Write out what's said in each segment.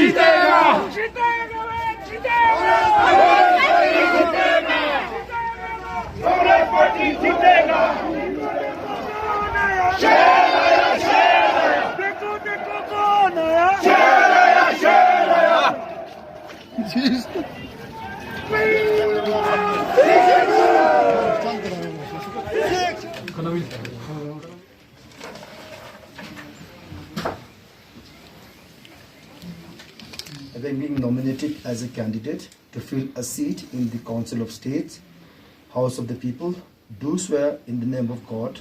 जीतेगा, कांग्रेस पार्टी जीतेगा। शेर आया, शेर आया, देखो देखो कौन आया, शेर आया, शेर आया। Having been nominated as a candidate to fill a seat in the Council of States, House of the People, do swear in the name of God,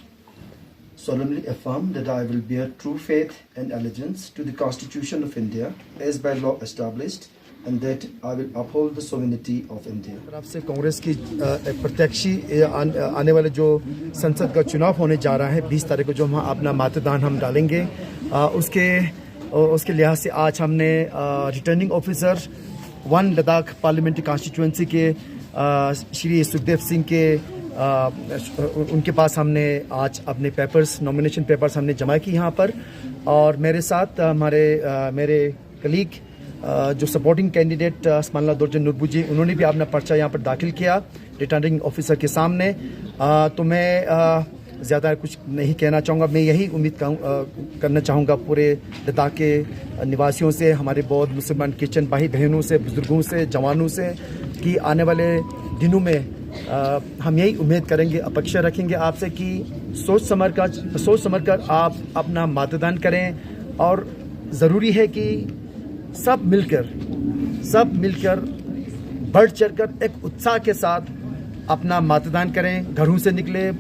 solemnly affirm that I will bear true faith and allegiance to the Constitution of India as by law established, and that I will uphold the sovereignty of India. तरफ से कांग्रेस की प्रत्याशी आने वाले जो संसद का चुनाव होने जा रहा है 20 तारीख को जो हम अपना मतदान हम डालेंगे, उसके लिहाज से आज हमने returning officer 1 Ladakh parliamentary constituency के श्री सुखदेव सिंह के उनके पास हमने आज अपने पेपर्स, नॉमिनेशन पेपर्स हमने जमा की यहाँ पर, और मेरे साथ मेरे कलीग जो सपोर्टिंग कैंडिडेट स्मानला दोर्जन नुरबू जी, उन्होंने भी अपना पर्चा यहाँ पर दाखिल किया रिटर्निंग ऑफिसर के सामने। तो मैं ज़्यादा कुछ नहीं कहना चाहूँगा। मैं यही उम्मीद करना चाहूँगा पूरे लद्दाख के निवासियों से, हमारे बौद्ध मुसलमान क्रिश्चियन भाई बहनों से, बुजुर्गों से, जवानों से, कि आने वाले दिनों में हम यही उम्मीद करेंगे, अपेक्षा रखेंगे आपसे कि सोच समझ कर आप अपना मतदान करें। और ज़रूरी है कि सब मिलकर बढ़ चढ़कर एक उत्साह के साथ अपना मतदान करें, घरों से निकले,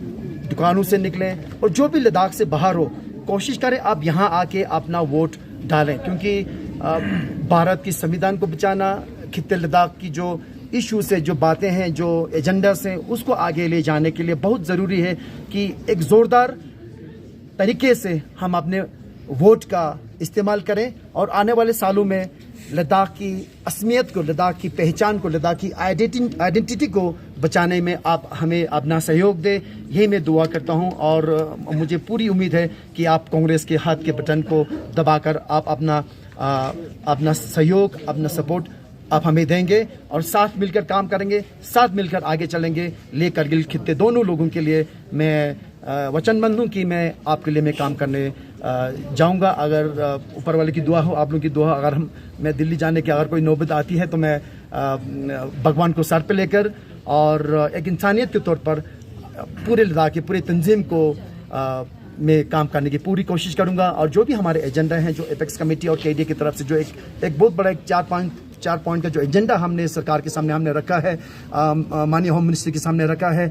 दुकानों से निकलें, और जो भी लद्दाख से बाहर हो कोशिश करें आप यहाँ आके अपना वोट डालें, क्योंकि भारत की संविधान को बचाना, खित्ते लद्दाख की जो इश्यूज है, जो बातें हैं, जो एजेंडास हैं, उसको आगे ले जाने के लिए बहुत ज़रूरी है कि एक ज़ोरदार तरीके से हम अपने वोट का इस्तेमाल करें, और आने वाले सालों में लद्दाख की असमियत को, लद्दाख की पहचान को, लद्दाख की आइडेंटिटी को बचाने में आप हमें अपना सहयोग दें। यही मैं दुआ करता हूं, और मुझे पूरी उम्मीद है कि आप कांग्रेस के हाथ के बटन को दबाकर आप अपना सहयोग, अपना सपोर्ट आप हमें देंगे, और साथ मिलकर काम करेंगे, साथ मिलकर आगे चलेंगे। ले करगिल खित्ते दोनों लोगों के लिए मैं वचनबद्ध हूँ कि मैं आपके लिए मैं काम करने जाऊंगा। अगर ऊपर वाले की दुआ हो, आप लोगों की दुआ, अगर मैं दिल्ली जाने की अगर कोई नौबत आती है तो मैं भगवान को सर पे लेकर और एक इंसानियत के तौर पर पूरे लद्दाख की पूरी तंजीम को में काम करने की पूरी कोशिश करूंगा। और जो भी हमारे एजेंडा हैं, जो एपेक्स कमेटी और केडीए की तरफ से जो एक बहुत बड़ा 4 पॉइंट का जो एजेंडा हमने सरकार के सामने हमने रखा है, माननीय होम मिनिस्टर के सामने रखा है,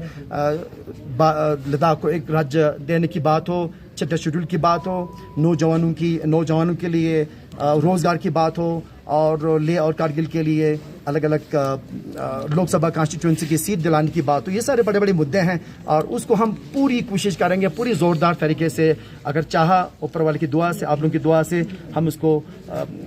लद्दाख को एक राज्य देने की बात हो, 6 शेड्यूल की बात हो, नौजवानों के लिए रोज़गार की बात हो, और लेह और कारगिल के लिए अलग अलग लोकसभा कॉन्स्टिट्यूंसी की सीट दिलाने की बात हो। ये सारे बड़े बड़े मुद्दे हैं, और उसको हम पूरी कोशिश करेंगे, पूरी ज़ोरदार तरीके से, अगर चाहा ऊपर वाले की दुआ से, आप लोगों की दुआ से, हम उसको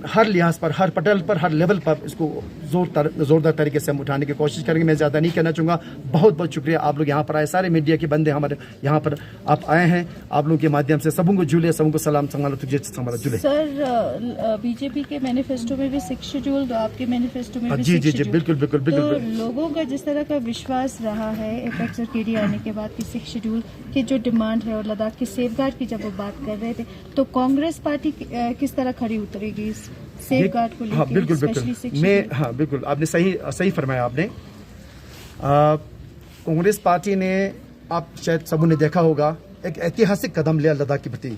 हर लिहाज पर, हर पटल पर, हर लेवल पर इसको ज़ोरदार तरीके से हम उठाने की कोशिश करेंगे। मैं ज़्यादा नहीं कहना चाहूँगा। बहुत बहुत शुक्रिया आप लोग यहाँ पर आए, सारे मीडिया के बंदे हमारे यहाँ पर आप आए हैं। आप लोगों के माध्यम से सबों को जुले, सबों को सलाम संगालो तुझे संगालो जुले। सर, बीजेपी के मैनिफेस्टो में भी 6 शेड्यूल, तो आपके मैनिफेस्टो में भी जी बिल्कुल। तो लोगों का जिस तरह का विश्वास रहा है एपेक्स और केडीए आने के बाद की 6 शेड्यूल की जो डिमांड है, और लद्दाख के सेफगार्ड की जब वो बात कर रहे थे, तो कांग्रेस पार्टी किस तरह खड़ी उतरेगी इस सेफगार्ड को लेकर? हाँ बिल्कुल आपने सही फरमाया आपने। कांग्रेस पार्टी ने, आप शायद सबों ने देखा होगा, एक ऐतिहासिक कदम लिया लद्दाख के प्रति।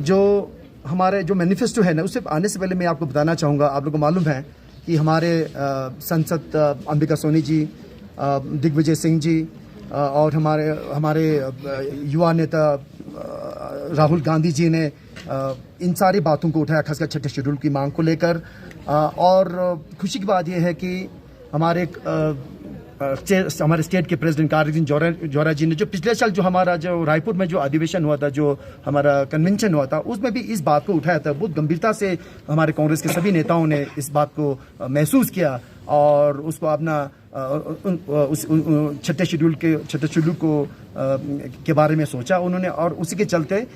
जो हमारे जो मैनिफेस्टो है ना, उससे आने से पहले मैं आपको बताना चाहूँगा, आप लोगों को मालूम है कि हमारे सांसद अंबिका सोनी जी, दिग्विजय सिंह जी, और हमारे युवा नेता राहुल गांधी जी ने इन सारी बातों को उठाया, खासकर 6 शेड्यूल की मांग को लेकर। और खुशी की बात यह है कि हमारे स्टेट के प्रेसिडेंट कार्तिक जोरा जी ने जो पिछले साल जो हमारा जो रायपुर में जो अधिवेशन हुआ था, जो हमारा कन्वेंशन हुआ था, उसमें भी इस बात को उठाया था। बहुत गंभीरता से हमारे कांग्रेस के सभी नेताओं ने इस बात को महसूस किया, और उसको अपना 6 शेड्यूल को के बारे में सोचा उन्होंने, और उसी के चलते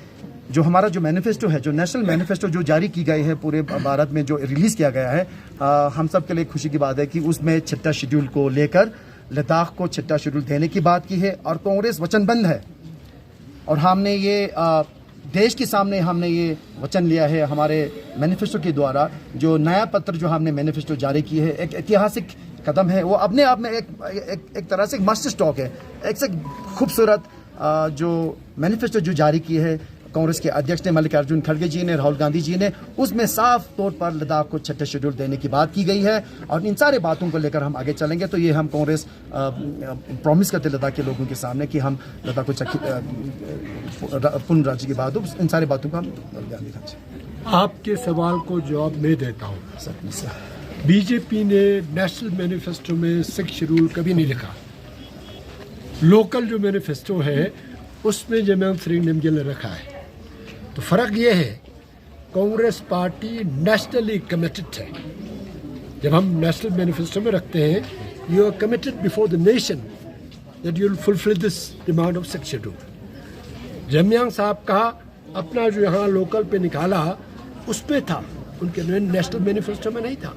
जो हमारा जो मैनिफेस्टो है, जो नेशनल मैनिफेस्टो जो जारी की गई है पूरे भारत में, जो रिलीज़ किया गया है, हम सब के लिए खुशी की बात है कि उसमें 6ठा शेड्यूल को लेकर लद्दाख को 6ठा शेड्यूल देने की बात की है और कांग्रेस वचनबद्ध है। और हमने ये देश के सामने हमने ये वचन लिया है हमारे मैनिफेस्टो के द्वारा। जो नया पत्र जो हमने मैनिफेस्टो जारी की है एक ऐतिहासिक कदम है। वो अपने आप में एक तरह से एक मास्टर स्ट्रोक है, एक से खूबसूरत जो मैनिफेस्टो जो जारी की है कांग्रेस के अध्यक्ष ने, मल्लिकार्जुन खड़गे जी ने, राहुल गांधी जी ने, उसमें साफ तौर पर लद्दाख को 6ठा शेड्यूल देने की बात की गई है। और इन सारे बातों को लेकर हम आगे चलेंगे। तो ये हम कांग्रेस प्रॉमिस करते लद्दाख के लोगों के सामने कि हम लद्दाख को पूर्ण राज्य की बात हो, इन सारी बातों का हम ध्यान दिखाना चाहिए। आपके सवाल को जवाब मैं देता हूँ। बीजेपी ने नेशनल मैनिफेस्टो में 6 शेड्यूल कभी नहीं लिखा। लोकल जो मैनिफेस्टो है उसमें जमात श्री नमगे ने रखा है। तो फर्क ये है, कांग्रेस पार्टी नेशनली कमिटेड है। जब हम नेशनल मैनिफेस्टो में रखते हैं, you are committed before the nation that you will fulfil this demand of 6 schedule. Jamyang साहब का अपना जो यहाँ लोकल पे निकाला उस पे था, उनके नेशनल मैनिफेस्टो में नहीं था।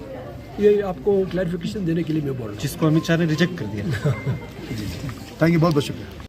ये आपको क्लैरिफिकेशन देने के लिए मैं बोल रहा हूँ, जिसको अमित शाह ने रिजेक्ट कर दिया। थैंक यू, बहुत बहुत शुक्रिया।